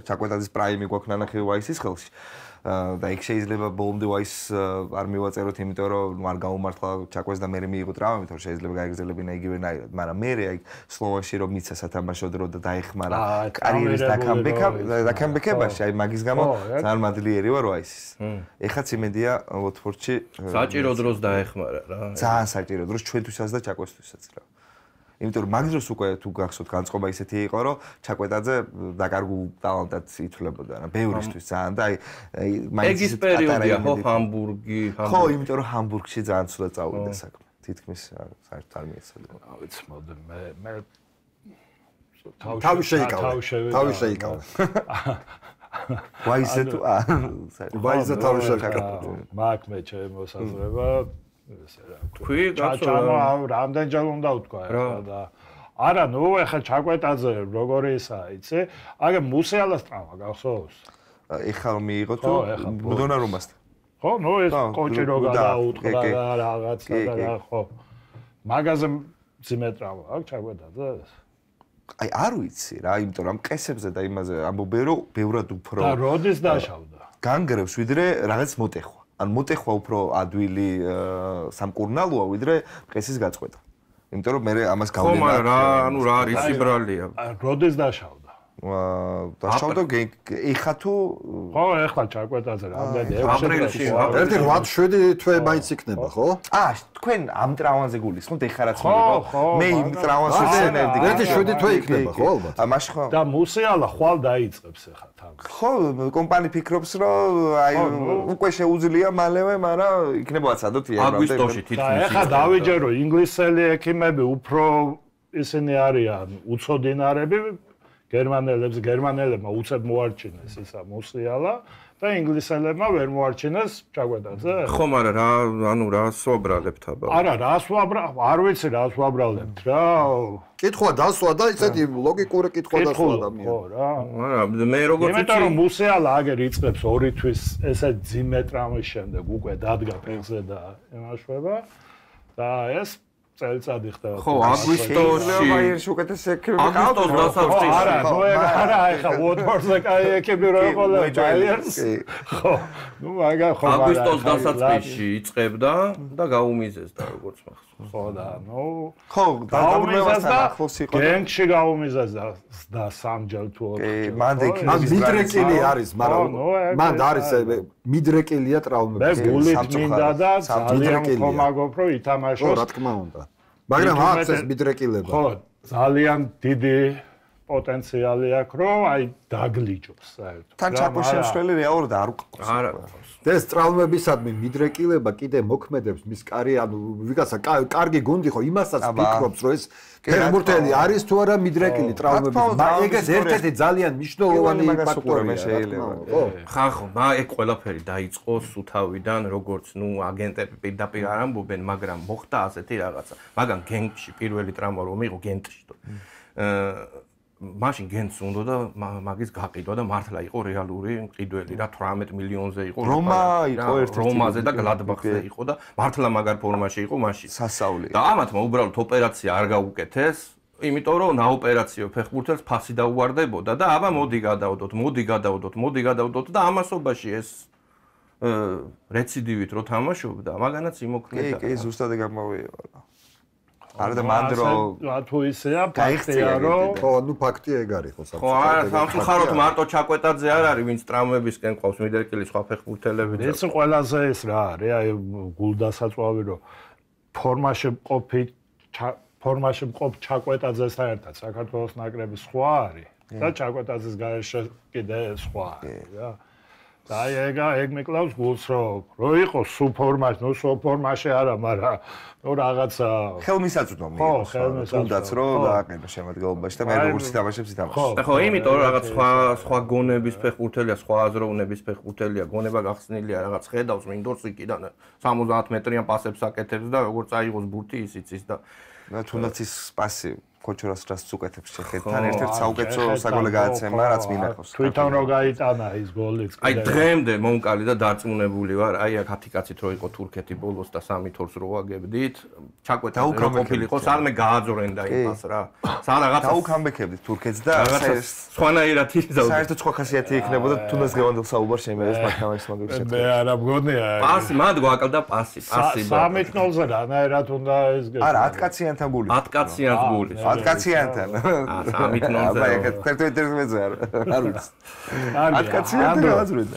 ჩაკვეტაძის პრაიმი გვაქვს ნანახი ვაისის ხელში. და იქ შეიძლება ბოლომდე ვაის არ მივაწეროთ, იმიტომ რომ არ გაუმართლა ჩაკვეს და მე მიიღო ტრავმები, თორე შეიძლება გაეგრძელებინა იგივენაირად, მაგრამ მე აი სლოვენში რომ მიცა სათამაშო დრო და დაეხმარა კარიერის დაკამბეკებაში, აი მაგის გამო ძალიან მადლიერი ვარ ვაისის. ეხაც იმედია ვოტფორდში საჭირო დროს დაეხმარა რა. ძალიან საჭირო დროს ჩვენთვისაც და ჩაკვესთვისაც რა. იმიტომ რომ მაგ დროს უკვე თუ გახსოვთ განწყობა ისეთი იყო რომ ჩაკვეტაძე დაკარგულ ტალანტად ითვლებოდა რა ბევრისთვის ძალიან და აი ეგის პერიოდია ხო ჰამბურგი ხო იმიტომ რომ ჰამბურგში ძალიან ცუდად წავიდა საქმე თითქმის საერთოდ არ მიეცადა რა ვიცი მოდე მე თავი შეიკავე ვაიზე თუ ვაიზე თავი შეიკავე მაგ მე შემოსაზრება თქვი ჩაჩამო რამდენჯერ უნდა ვთქვა და არა ნუ ეხლა ჩაკვეტაძე როგორი ისა იცი აგე მუსიალას ტრავმა გახსოვს ეხლა რომ მიიღო თუ დონარუმასთან ხო ნუ ეს კოჭი რო გადაუტყდა და რაღაცა და ხო მაგაზე ძიმე ტრავმა აქვს ჩაკვეტაძეს აი არ ვიცი რა იმიტომ რომ მყესებზე და იმაზე ამბობენ რომ ბევრად უფრო და როდის დაშავდა განგრევს ვიდრე რაღაც მოტეხვა ან მოტეხვა უფრო ადვილი სამკურნალოა ვიდრე მყესის გაწყვეტა. იმიტომ რომ მე ამას გავლენა ხო, მაგრამ რა, ანუ რა არის იბრალია. როდეს დაშავდა? დაშავდა ეხა თუ ხო, ეხლა ჩაკვეტაზე რამდენი აპრილში. ერთი 8-7 თვე მაინც იქნება, ხო? თქვენ ამ ტრავმაზე გულისხმობთ ეხა რაც მიყო. მე იმ ტრავმას ვცენებდი. ერთი 7 თვე იქნება, ხო ალბათ? მაშინ ხო. და მუსიალა ხვალ დაიწყებს ეხა თავს. ხო, კომპანია ფიქრობს რომ აი უკვე შეუძლია მალევე, მაგრამ იქნება ვაცადოთ იარაღი. აგვისტოში თითქმის. ეხა დავიჯერო ინგლისელი ექიმები უფრო ისინი არიან უცოდინარები გერმანელებმა უცებ მოარჩინეს ისა მუსიალა და ინგლისელებმა ვერ მოარჩინეს ჩაკვეტაძე. ხო, მაგრამ რა, ანუ რას ვაბრალებთ აბა? არა, არ ვიცი რას ვაბრალებთ რა. კითხვა დასვა და ისეთი ლოგიკური კითხვა დასვა ადამიანს. ხო რა. არა, მე როგორც იმიტომ რომ მუსიალა აგერ იწყებს 2 თვის ესე ძიმე ტრამვის შემდეგ უკვე დადგა ფეხზე და იმაშვება და ეს წელიწადი ხდება. ხო, აგვისტოში ბაიერში უკეთეს ექიმები აგვისტოს დასაწყისში. არა, ეხა ვოტფორდზე კაი ექიმები რო იყო ბაიერს. ხო. ნუ მაგა ხო მაგრამ აგვისტოს დასაწყისში იწყებდა და გაუმიზესდა როგორც მახსოვს. ხო და ნუ ხო, დაბრუნებასთან ახლოს იყო. გენგში გაუმიზეს და სამჯერ თუ 4. მან მიდრეკილი არის, მაგრამ მან არის მიდრეკილია ტრავმები. მე გულით მინდა და ძალიან ხომაგობ რომ ითამაშოს. ხო, რა თქმა უნდა. მაგრამ აქვს ეს მიდრეკილება. ხო, ძალიან დიდი პოტენციალი აქვს, რომ აი დაგლიჯოს საერთოდ. თან ჩაკოს შემსვლელი რეალურად არ უყავს. არა. ეს ტრავმებისადმი მიდრეკილება კიდე მოქმედებს მის ანუ ვიღაცა კარგი გუნდი ხო იმასაც ფიქრობს რომ ეს ფეხბურთელი არის თუ არა მიდრეკილი ტრავმების ეგ ერთ-ერთი ძალიან მნიშვნელოვანი ფაქტორია შეიძლება. ხო, ეგ ყველაფერი დაიწყო სუთავიდან როგორც ნუ აგენტები პირდაპირ არ ამბობენ, მაგრამ მოხდა ასეთი რაღაცა. მაგან გენტში პირველი ტრავმა რომ მიიღო გენტში. მაშინ გენტს უნდა და მაგის გაყიდვა და მართლა იყო რეალური მყიდველი რა 18 მილიონზე იყო რომაზე და გლადბახზე იყო და მართლა მაგარ ფორმაში იყო მაშინ სასწაული და ამათმა უბრალოდ ოპერაცია არ გაუკეთეს იმიტომ რომ ნაოპერაციო ფეხბურთელს ფასი დაუვარდებოდა და აბა მოდი გადავდოთ და ამასობაში ეს რეციდივით რო თამაშობდა მაგანაც იმოქმედა კი ზუსტად გამოვიარა არა და მანდრო თუ ისეა ფაქტია რომ ხო ნუ ფაქტია ეგ არის ხო ხო არა სამწუხაროდ მარტო ჩაკვეტაძე არ არის ვინც ტრავმებისკენ ყავს მიდრეკილი სხვა ფეხბურთელები ეს ყველაზე ეს რა არის აი გულდასაწვავი რომ ფორმაში მყოფ ჩაკვეტაძესთან ერთად საქართველოს ნაკრები სხვა არის და ჩაკვეტაძეს გარეშე კიდე სხვა არის რა და ეგ მეკლავს გულს რომ იყო სუფორმაში, ნუ სუფორმაში არა, მაგრამ ნუ რაღაცა ხელმისაწვდომი იყო. ხო, თუნდაც რომ დააყენა შემადგენლობაში და მე როგორც ითამაშებს ითამაშებს. ხო, იმიტომ რომ რაღაც სხვა გონების ფეხბურთელია, სხვა აზროვნების ფეხბურთელია, გონება გახსნილია, რაღაც ხედავს მინდორს იქიდან 70 მეტრიან პასებს აკეთებს და როგორც აიღოს ბურთი ისიც ის და თუნდაც ის პასი ქოჩორას რას უკეთებს შეხედთან ერთ-ერთ საუკეთესო საგოლე გააცემა რაც მინახავს. თვითონ რო გაიტანა ის გოლიც. აი დღემდე მომკალი და დარწმუნებული ვარ, აი აქ 10 კაცით რო იყო თურქეთი ბოლოს და 3 თორს რო ვაგებდით, ჩაკვეთა რო ყოფილიყო, სანმე გააძრენდა იმას რა. სან რაღაცა დაუკამბექებდით თურქეთს და სხვანაირად იზავდა. საერთოდ სხვა ხასიათი იქნებოდა თუნდაც ღევანდელ საუბარს შემეეს მათქამარის მაგარი მე არა მგონია. პასი მათ გვაკლდა პასი. 3-0-ზე რანაირად უნდა ეს გე. არა 10 კაციანთან გული. 10 კაციანს გული. 10 კაციანთან. 3-0-ზე. აბა ეგ 11-11-ზე არ ვიცი. 10 კაციანთან გააზრდა.